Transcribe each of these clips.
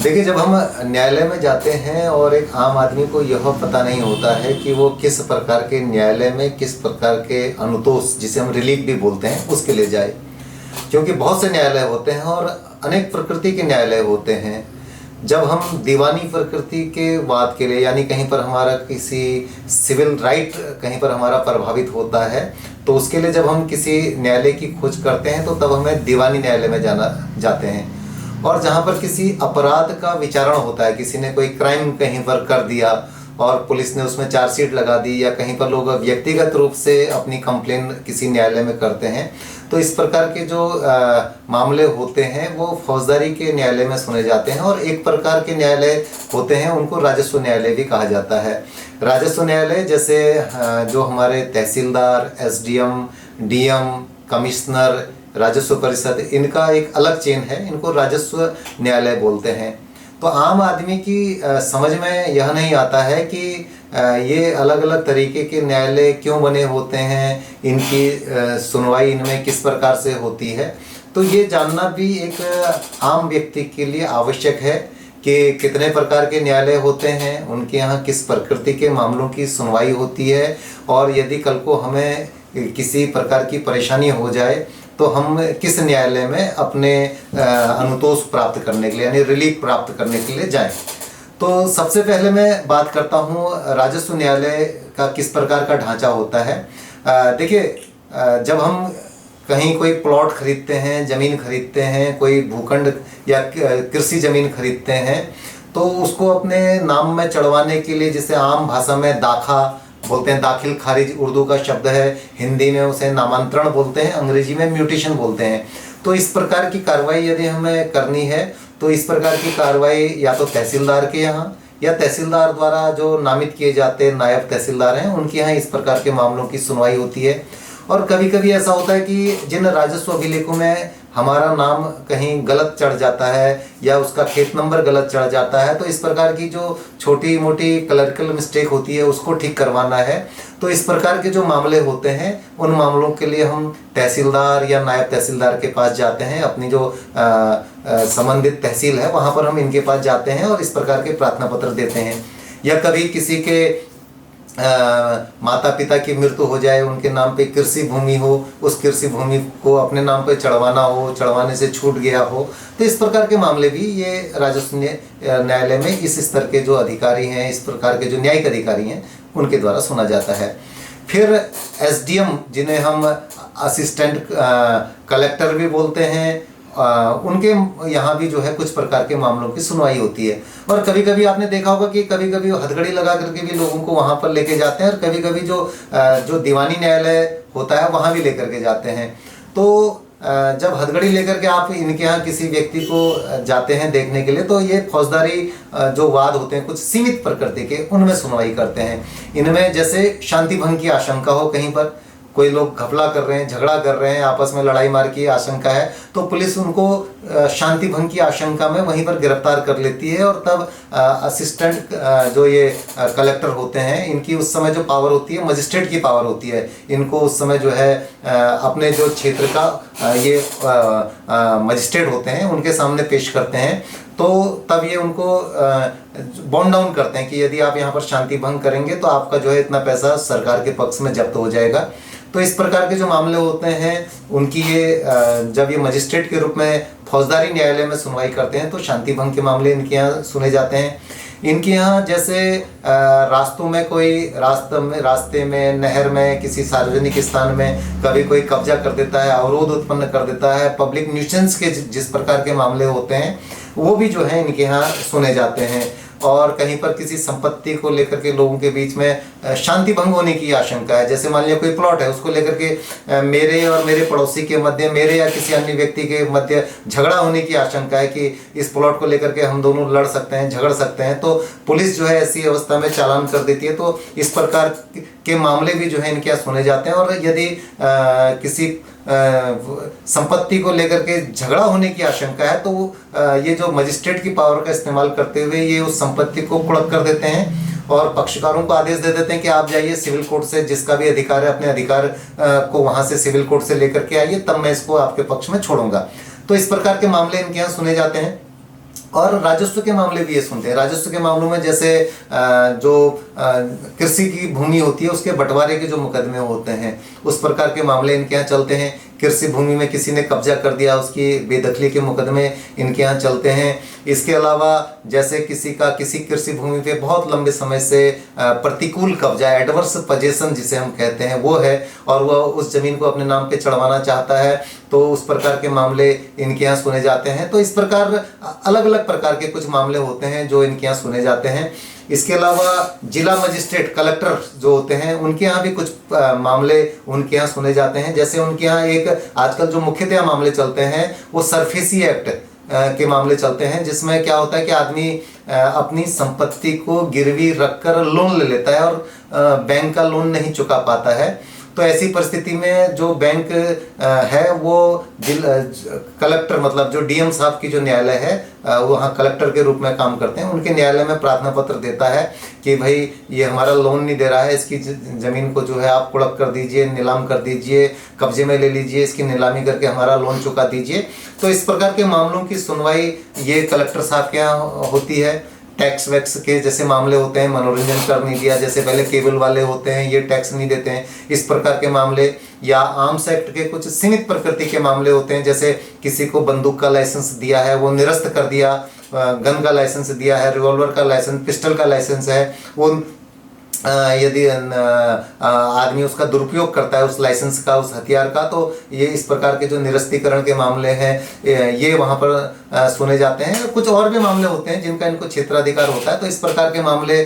देखिए, जब हम न्यायालय में जाते हैं और एक आम आदमी को यह पता नहीं होता है कि वो किस प्रकार के न्यायालय में किस प्रकार के अनुतोष, जिसे हम रिलीफ भी बोलते हैं, उसके लिए जाए। क्योंकि बहुत से न्यायालय होते हैं और अनेक प्रकृति के न्यायालय होते हैं। जब हम दीवानी प्रकृति के वाद के लिए, यानी कहीं पर हमारा किसी सिविल राइट कहीं पर हमारा प्रभावित होता है, तो उसके लिए जब हम किसी न्यायालय की खोज करते हैं तो तब हमें दीवानी न्यायालय में जाते हैं। और जहाँ पर किसी अपराध का विचारण होता है, किसी ने कोई क्राइम कहीं पर कर दिया और पुलिस ने उसमें चार्जशीट लगा दी, या कहीं पर लोग व्यक्तिगत रूप से अपनी कंप्लेन किसी न्यायालय में करते हैं, तो इस प्रकार के जो मामले होते हैं वो फौजदारी के न्यायालय में सुने जाते हैं। और एक प्रकार के न्यायालय होते हैं, उनको राजस्व न्यायालय भी कहा जाता है। राजस्व न्यायालय जैसे जो हमारे तहसीलदार, एसडीएम, डीएम, कमिश्नर, राजस्व परिषद, इनका एक अलग चेन है, इनको राजस्व न्यायालय बोलते हैं। तो आम आदमी की समझ में यह नहीं आता है कि ये अलग अलग तरीके के न्यायालय क्यों बने होते हैं, इनकी सुनवाई इनमें किस प्रकार से होती है। तो ये जानना भी एक आम व्यक्ति के लिए आवश्यक है कि कितने प्रकार के न्यायालय होते हैं, उनके यहाँ किस प्रकृति के मामलों की सुनवाई होती है, और यदि कल को हमें किसी प्रकार की परेशानी हो जाए तो हम किस न्यायालय में अपने अनुतोष प्राप्त करने के लिए, यानी रिलीफ प्राप्त करने के लिए जाएं। तो सबसे पहले मैं बात करता हूँ राजस्व न्यायालय का किस प्रकार का ढांचा होता है। देखिए, जब हम कहीं कोई प्लॉट खरीदते हैं, ज़मीन खरीदते हैं, कोई भूखंड या कृषि ज़मीन खरीदते हैं, तो उसको अपने नाम में चढ़वाने के लिए, जिसे आम भाषा में दाखा बोलते हैं, दाखिल खारिज उर्दू का शब्द है, हिंदी में उसे नामांतरण बोलते हैं, अंग्रेजी में म्यूटेशन बोलते हैं। तो इस प्रकार की कार्रवाई यदि हमें करनी है तो इस प्रकार की कार्रवाई या तो तहसीलदार के यहाँ, या तहसीलदार द्वारा जो नामित किए जाते नायब तहसीलदार हैं, उनके यहाँ इस प्रकार के मामलों की सुनवाई होती है। और कभी कभी ऐसा होता है कि जिन राजस्व अभिलेखों में हमारा नाम कहीं गलत चढ़ जाता है या उसका खेत नंबर गलत चढ़ जाता है, तो इस प्रकार की जो छोटी मोटी क्लरिकल मिस्टेक होती है उसको ठीक करवाना है। तो इस प्रकार के जो मामले होते हैं, उन मामलों के लिए हम तहसीलदार या नायब तहसीलदार के पास जाते हैं। अपनी जो संबंधित तहसील है वहाँ पर हम इनके पास जाते हैं और इस प्रकार के प्रार्थना पत्र देते हैं। या कभी किसी के माता पिता की मृत्यु हो जाए, उनके नाम पे कृषि भूमि हो, उस कृषि भूमि को अपने नाम पे चढ़वाना हो, चढ़वाने से छूट गया हो, तो इस प्रकार के मामले भी ये राजस्व न्यायालय में इस स्तर के जो अधिकारी हैं, इस प्रकार के जो न्यायिक अधिकारी हैं, उनके द्वारा सुना जाता है। फिर एसडीएम, जिन्हें हम असिस्टेंट कलेक्टर भी बोलते हैं, उनके यहाँ भी जो है कुछ प्रकार के मामलों की सुनवाई होती है। और कभी कभी आपने देखा होगा कि कभी कभी हथकड़ी लगा करके भी लोगों को वहाँ पर लेके जाते हैं, और कभी कभी जो दीवानी न्यायालय होता है वहाँ भी लेकर के जाते हैं। तो जब हथकड़ी लेकर के आप इनके यहाँ किसी व्यक्ति को जाते हैं देखने के लिए, तो ये फौजदारी जो वाद होते हैं कुछ सीमित प्रकृति के, उनमें सुनवाई करते हैं। इनमें जैसे शांति भंग की आशंका हो, कहीं पर कोई लोग घपला कर रहे हैं, झगड़ा कर रहे हैं, आपस में लड़ाई मार की आशंका है, तो पुलिस उनको शांति भंग की आशंका में वहीं पर गिरफ्तार कर लेती है। और तब असिस्टेंट जो ये कलेक्टर होते हैं, इनकी उस समय जो पावर होती है, मजिस्ट्रेट की पावर होती है, इनको उस समय जो है अपने जो क्षेत्र का ये मजिस्ट्रेट होते हैं उनके सामने पेश करते हैं। तो तब ये उनको बॉन्ड डाउन करते हैं कि यदि आप यहाँ पर शांति भंग करेंगे तो आपका जो है इतना पैसा सरकार के पक्ष में जब्त हो जाएगा। तो इस प्रकार के जो मामले होते हैं उनकी ये जब ये मजिस्ट्रेट के रूप में फौजदारी न्यायालय में सुनवाई करते हैं, तो शांति भंग के मामले इनके यहाँ सुने जाते हैं। इनके यहाँ जैसे रास्तों में कोई रास्ते में, नहर में, किसी सार्वजनिक स्थान में कभी कोई कब्जा कर देता है, अवरोध उत्पन्न कर देता है, पब्लिक न्यूसेंस के जिस प्रकार के मामले होते हैं वो भी जो है इनके यहाँ सुने जाते हैं। और कहीं पर किसी संपत्ति को लेकर के लोगों के बीच में शांति भंग होने की आशंका है, जैसे मान लिया कोई प्लॉट है, उसको लेकर के मेरे और मेरे पड़ोसी के मध्य, मेरे या किसी अन्य व्यक्ति के मध्य झगड़ा होने की आशंका है कि इस प्लॉट को लेकर के हम दोनों लड़ सकते हैं, झगड़ सकते हैं, तो पुलिस जो है ऐसी अवस्था में चालान कर देती है। तो इस प्रकार के मामले भी जो है इनके यहाँ सुने जाते हैं। और यदि किसी संपत्ति को लेकर के झगड़ा होने की आशंका है, तो ये जो मजिस्ट्रेट की पावर का इस्तेमाल करते हुए ये उस संपत्ति को कुर्क कर देते हैं और पक्षकारों को आदेश दे देते हैं कि आप जाइए सिविल कोर्ट से, जिसका भी अधिकार है अपने अधिकार को वहां से सिविल कोर्ट से लेकर के आइए, तब मैं इसको आपके पक्ष में छोड़ूंगा। तो इस प्रकार के मामले इनके यहाँ सुने जाते हैं। और राजस्व के मामले भी ये सुनते हैं। राजस्व के मामलों में जैसे जो कृषि की भूमि होती है उसके बंटवारे के जो मुकदमे होते हैं, उस प्रकार के मामले इनके यहाँ चलते हैं। कृषि भूमि में किसी ने कब्जा कर दिया, उसकी बेदखली के मुकदमे इनके यहाँ चलते हैं। इसके अलावा जैसे किसी का किसी कृषि भूमि पे बहुत लंबे समय से प्रतिकूल कब्जा, एडवर्स पोजीशन जिसे हम कहते हैं, वो है और वह उस जमीन को अपने नाम पे चढ़वाना चाहता है, तो उस प्रकार के मामले इनके यहाँ सुने जाते हैं। तो इस प्रकार अलग अलग प्रकार के कुछ मामले होते हैं जो इनके यहाँ सुने जाते हैं। इसके अलावा जिला मजिस्ट्रेट, कलेक्टर जो होते हैं, उनके यहाँ भी कुछ मामले उनके यहाँ सुने जाते हैं। जैसे उनके यहाँ एक आजकल जो मुख्यतः मामले चलते हैं वो सरफेसी एक्ट के मामले चलते हैं, जिसमें क्या होता है कि आदमी अपनी संपत्ति को गिरवी रखकर लोन ले लेता है और बैंक का लोन नहीं चुका पाता है। तो ऐसी परिस्थिति में जो बैंक है वो कलेक्टर, मतलब जो डीएम साहब की जो न्यायालय है वहाँ कलेक्टर के रूप में काम करते हैं, उनके न्यायालय में प्रार्थना पत्र देता है कि भाई ये हमारा लोन नहीं दे रहा है, इसकी ज़मीन को जो है आप कुड़क कर दीजिए, नीलाम कर दीजिए, कब्जे में ले लीजिए, इसकी नीलामी करके हमारा लोन चुका दीजिए। तो इस प्रकार के मामलों की सुनवाई ये कलेक्टर साहब के यहाँ होती है। टैक्स वैक्स के जैसे मामले होते हैं, मनोरंजन कर नहीं दिया, जैसे पहले केबल वाले होते हैं ये टैक्स नहीं देते हैं, इस प्रकार के मामले, या आर्म्स एक्ट के कुछ सीमित प्रकृति के मामले होते हैं, जैसे किसी को बंदूक का लाइसेंस दिया है वो निरस्त कर दिया, गन का लाइसेंस दिया है, रिवॉल्वर का लाइसेंस, पिस्टल का लाइसेंस है, वो यदि आदमी उसका दुरुपयोग करता है उस लाइसेंस का, उस हथियार का, तो ये इस प्रकार के जो निरस्तीकरण के मामले हैं ये वहाँ पर सुने जाते हैं। कुछ और भी मामले होते हैं जिनका इनको क्षेत्राधिकार होता है, तो इस प्रकार के मामले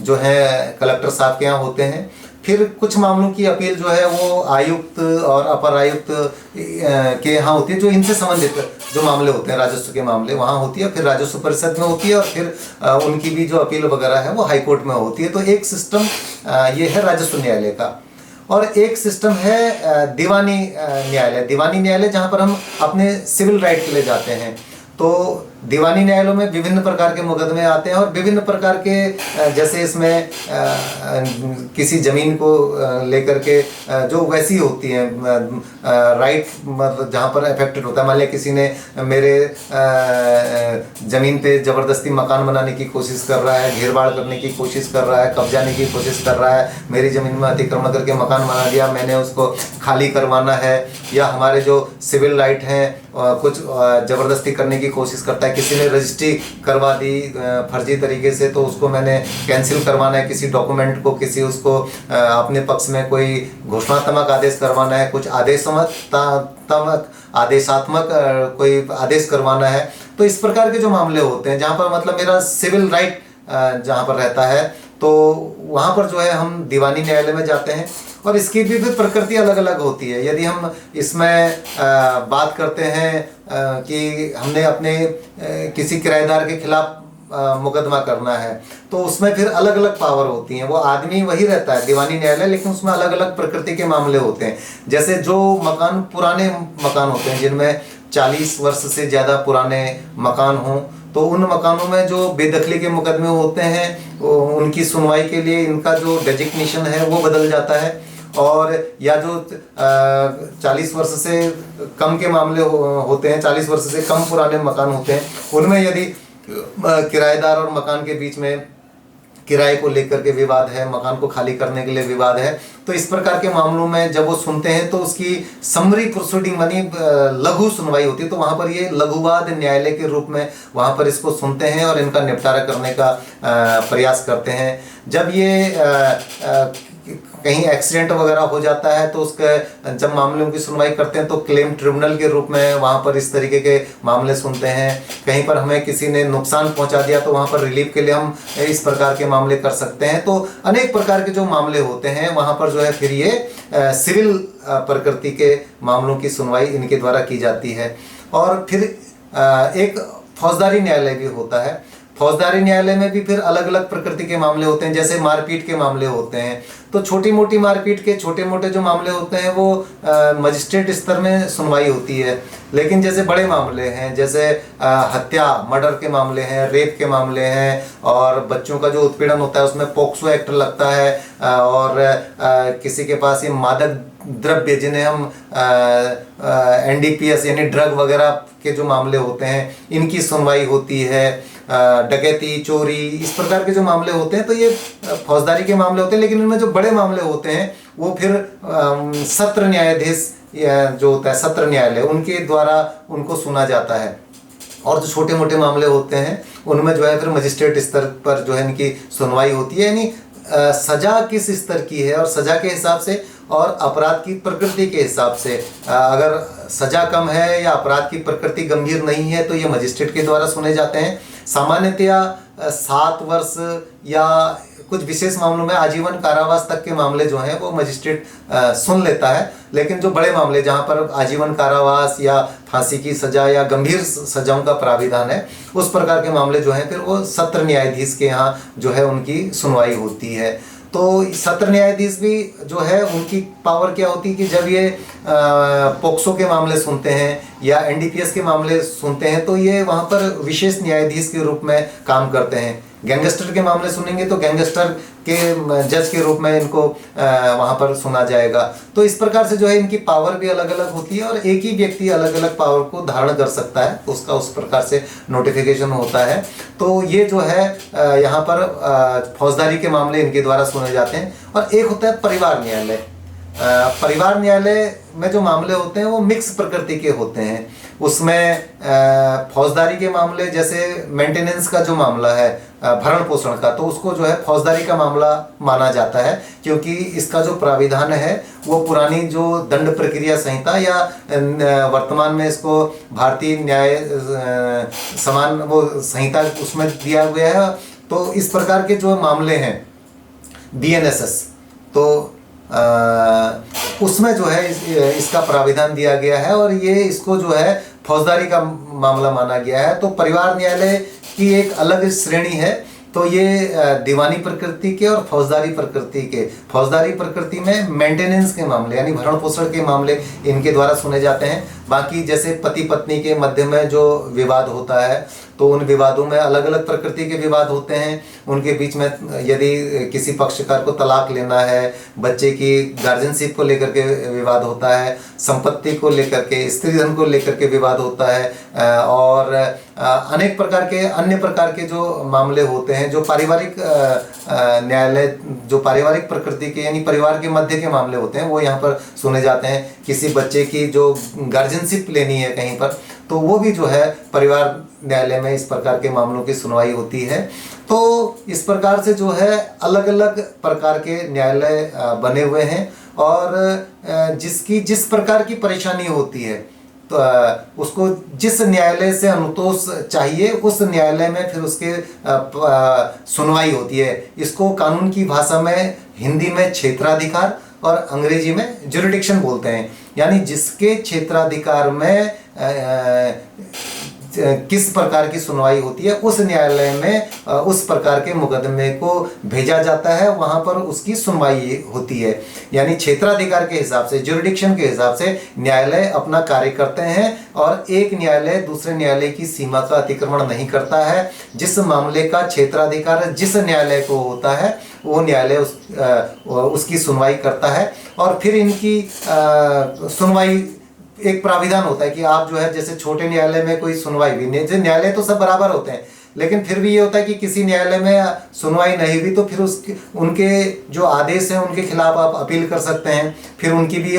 जो हैं कलेक्टर साहब के यहाँ होते हैं। फिर कुछ मामलों की अपील जो है वो आयुक्त और अपर आयुक्त के यहाँ होती है, जो इनसे संबंधित जो मामले होते हैं, राजस्व के मामले वहाँ होती है, फिर राजस्व परिषद में होती है, और फिर उनकी भी जो अपील वगैरह है वो हाई कोर्ट में होती है। तो एक सिस्टम ये है राजस्व न्यायालय का, और एक सिस्टम है दीवानी न्यायालय। दीवानी न्यायालय जहाँ पर हम अपने सिविल राइट के लिए जाते हैं। तो दीवानी न्यायालयों में विभिन्न प्रकार के मुकदमे आते हैं और विभिन्न प्रकार के, जैसे इसमें किसी ज़मीन को लेकर के जो वैसी होती हैं राइट, मतलब जहाँ पर अफेक्टेड होता है। मान लिया किसी ने मेरे ज़मीन पे ज़बरदस्ती मकान बनाने की कोशिश कर रहा है, घेरबाड़ करने की कोशिश कर रहा है, कब्जाने की कोशिश कर रहा है, मेरी ज़मीन में अतिक्रमण करके मकान बना दिया, मैंने उसको खाली करवाना है, या हमारे जो सिविल राइट हैं कुछ ज़बरदस्ती करने की कोशिश करता है, किसी ने रजिस्ट्री करवा दी फर्जी तरीके से, तो उसको मैंने कैंसिल करवाना है, किसी डॉक्यूमेंट को, किसी उसको अपने पक्ष में कोई घोषणात्मक आदेश करवाना है, कुछ आदेशात्मक कोई आदेश करवाना है। तो इस प्रकार के जो मामले होते हैं जहाँ पर मतलब मेरा सिविल राइट जहाँ पर रहता है, तो वहाँ पर जो है हम दीवानी न्यायालय में जाते हैं। और इसकी भी प्रकृति अलग अलग होती है। यदि हम इसमें बात करते हैं कि हमने अपने किसी किराएदार के खिलाफ मुकदमा करना है, तो उसमें फिर अलग अलग पावर होती हैं। वो आदमी वही रहता है दीवानी न्यायालय, लेकिन उसमें अलग अलग प्रकृति के मामले होते हैं। जैसे जो मकान, पुराने मकान होते हैं जिनमें 40 वर्ष से ज़्यादा पुराने मकान हों, तो उन मकानों में जो बेदखली के मुकदमे होते हैं उनकी सुनवाई के लिए इनका जो डेजिग्नेशन है वो बदल जाता है। और या जो 40 वर्ष से कम के मामले होते हैं, 40 वर्ष से कम पुराने मकान होते हैं, उनमें यदि किराएदार और मकान के बीच में किराए को लेकर के विवाद है, मकान को खाली करने के लिए विवाद है, तो इस प्रकार के मामलों में जब वो सुनते हैं तो उसकी समरी प्रोसीडिंग मानी लघु सुनवाई होती है। तो वहाँ पर ये लघुवाद न्यायालय के रूप में वहाँ पर इसको सुनते हैं और इनका निपटारा करने का प्रयास करते हैं। जब ये कहीं एक्सीडेंट वगैरह हो जाता है तो उसके जब मामलों की सुनवाई करते हैं तो क्लेम ट्रिब्यूनल के रूप में वहाँ पर इस तरीके के मामले सुनते हैं। कहीं पर हमें किसी ने नुकसान पहुँचा दिया तो वहाँ पर रिलीफ के लिए हम इस प्रकार के मामले कर सकते हैं। तो अनेक प्रकार के जो मामले होते हैं वहाँ पर जो है फिर ये सिविल प्रकृति के मामलों की सुनवाई इनके द्वारा की जाती है। और फिर एक फौजदारी न्यायालय भी होता है। फौजदारी न्यायालय में भी फिर अलग अलग प्रकृति के मामले होते हैं। जैसे मारपीट के मामले होते हैं, तो छोटी मोटी मारपीट के छोटे मोटे जो मामले होते हैं वो मजिस्ट्रेट स्तर में सुनवाई होती है। लेकिन जैसे बड़े मामले हैं, जैसे हत्या, मर्डर के मामले हैं, रेप के मामले हैं, और बच्चों का जो उत्पीड़न होता है उसमें पोक्सो एक्ट लगता है, और किसी के पास ये मादक द्रव्य जिन्हें हम NDPS यानी ड्रग वगैरह के जो मामले होते हैं इनकी सुनवाई होती है, डकैती, चोरी, इस प्रकार के जो मामले होते हैं तो ये फौजदारी के मामले होते हैं। लेकिन इनमें जो बड़े मामले होते हैं वो फिर सत्र न्यायाधीश जो होता है, सत्र न्यायालय, उनके द्वारा उनको सुना जाता है। और जो छोटे मोटे मामले होते हैं उनमें जो है फिर मजिस्ट्रेट स्तर पर जो है इनकी सुनवाई होती है। यानी सजा किस स्तर की है और सजा के हिसाब से और अपराध की प्रकृति के हिसाब से, अगर सजा कम है या अपराध की प्रकृति गंभीर नहीं है तो ये मजिस्ट्रेट के द्वारा सुने जाते हैं। सामान्यतया 7 वर्ष या कुछ विशेष मामलों में आजीवन कारावास तक के मामले जो हैं वो मजिस्ट्रेट सुन लेता है। लेकिन जो बड़े मामले जहाँ पर आजीवन कारावास या फांसी की सजा या गंभीर सजाओं का प्राविधान है, उस प्रकार के मामले जो हैं फिर वो सत्र न्यायाधीश के यहाँ जो है उनकी सुनवाई होती है। तो सत्र न्यायाधीश भी जो है उनकी पावर क्या होती है कि जब ये पोक्सो के मामले सुनते हैं या NDPS के मामले सुनते हैं तो ये वहाँ पर विशेष न्यायाधीश के रूप में काम करते हैं। गैंगस्टर के मामले सुनेंगे तो गैंगस्टर के जज के रूप में इनको वहाँ पर सुना जाएगा। तो इस प्रकार से जो है इनकी पावर भी अलग अलग होती है और एक ही व्यक्ति अलग अलग पावर को धारण कर सकता है, उसका उस प्रकार से नोटिफिकेशन होता है। तो ये जो है यहाँ पर फौजदारी के मामले इनके द्वारा सुने जाते हैं। और एक होता है परिवार न्यायालय। परिवार न्यायालय में जो मामले होते हैं वो मिक्स प्रकृति के होते हैं। उसमें फौजदारी के मामले जैसे मेंटेनेंस का जो मामला है, भरण पोषण का, तो उसको जो है फौजदारी का मामला माना जाता है क्योंकि इसका जो प्राविधान है वो पुरानी जो दंड प्रक्रिया संहिता या वर्तमान में इसको भारतीय न्याय समान वो संहिता उसमें दिया गया है। तो इस प्रकार के जो मामले हैं BNSS, तो उसमें जो है इसका प्राविधान दिया गया है और ये इसको जो है फौजदारी का मामला माना गया है। तो परिवार न्यायालय की एक अलग श्रेणी है। तो ये दीवानी प्रकृति के और फौजदारी प्रकृति के, फौजदारी प्रकृति में मेंटेनेंस के मामले यानी भरण पोषण के मामले इनके द्वारा सुने जाते हैं। बाकी जैसे पति पत्नी के मध्य में जो विवाद होता है तो उन विवादों में अलग अलग प्रकृति के विवाद होते हैं। उनके बीच में यदि किसी पक्षकार को तलाक लेना है, बच्चे की गार्जियनशिप को लेकर के विवाद होता है, संपत्ति को लेकर के, स्त्रीधन को लेकर के विवाद होता है और अनेक प्रकार के अन्य प्रकार के जो मामले होते हैं जो पारिवारिक न्यायालय, जो पारिवारिक प्रकृति के यानी परिवार के मध्य के मामले होते हैं वो यहाँ पर सुने जाते हैं। किसी बच्चे की जो गार्जियनशिप लेनी है कहीं पर तो वो भी जो है परिवार न्यायालय में इस प्रकार के मामलों की सुनवाई होती है। तो इस प्रकार से जो है अलग अलग प्रकार के न्यायालय बने हुए हैं और जिसकी जिस प्रकार की परेशानी होती है तो उसको जिस न्यायालय से अनुतोष चाहिए उस न्यायालय में फिर उसके सुनवाई होती है। इसको कानून की भाषा में हिंदी में क्षेत्राधिकार और अंग्रेजी में ज्यूरिडिक्शन बोलते हैं। यानी जिसके क्षेत्राधिकार में किस प्रकार की सुनवाई होती है उस न्यायालय में उस प्रकार के मुकदमे को भेजा जाता है, वहां पर उसकी सुनवाई होती है। यानी क्षेत्राधिकार के हिसाब से, ज्यूरिडिक्शन के हिसाब से न्यायालय अपना कार्य करते हैं और एक न्यायालय दूसरे न्यायालय की सीमा का अतिक्रमण नहीं करता है। जिस मामले का क्षेत्राधिकार जिस न्यायालय को होता है वो न्यायालय उसकी सुनवाई करता है। और फिर इनकी सुनवाई एक प्राविधान होता है कि आप जो है जैसे छोटे न्यायालय में कोई सुनवाई भी नहीं, न्यायालय तो सब बराबर होते हैं लेकिन फिर भी ये होता है कि किसी न्यायालय में सुनवाई नहीं हुई तो फिर उनके जो आदेश हैं उनके खिलाफ आप अपील कर सकते हैं, फिर उनकी भी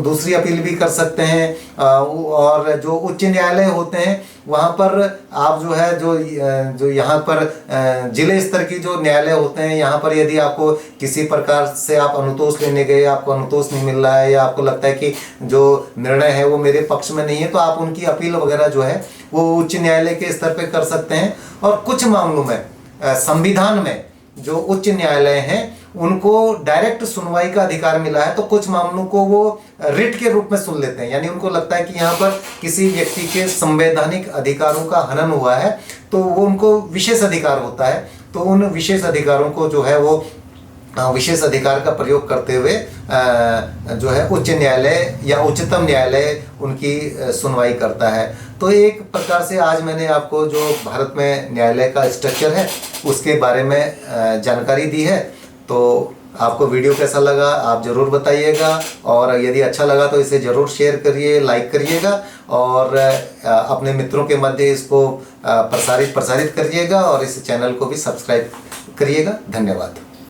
दूसरी अपील भी कर सकते हैं। और जो उच्च न्यायालय होते हैं वहाँ पर आप जो है जो यहाँ पर जिले स्तर की जो न्यायालय होते हैं यहाँ पर यदि आपको किसी प्रकार से आप अनुतोष लेने गए, आपको अनुतोष नहीं मिल रहा है या आपको लगता है कि जो निर्णय है वो मेरे पक्ष में नहीं है तो आप उनकी अपील वगैरह जो है वो उच्च न्यायालय के स्तर पे कर सकते हैं। और कुछ मामलों में संविधान में जो उच्च न्यायालय हैं उनको डायरेक्ट सुनवाई का अधिकार मिला है तो कुछ मामलों को वो रिट के रूप में सुन लेते हैं। यानी उनको लगता है कि यहाँ पर किसी व्यक्ति के संवैधानिक अधिकारों का हनन हुआ है तो वो उनको विशेष अधिकार होता है, तो उन विशेष अधिकारों को जो है वो विशेष अधिकार का प्रयोग करते हुए जो है उच्च न्यायालय या उच्चतम न्यायालय उनकी सुनवाई करता है। तो एक प्रकार से आज मैंने आपको जो भारत में न्यायालय का स्ट्रक्चर है उसके बारे में जानकारी दी है। तो आपको वीडियो कैसा लगा आप ज़रूर बताइएगा, और यदि अच्छा लगा तो इसे ज़रूर शेयर करिए, लाइक करिएगा, और अपने मित्रों के मध्य इसको प्रसारित करिएगा, और इस चैनल को भी सब्सक्राइब करिएगा। धन्यवाद।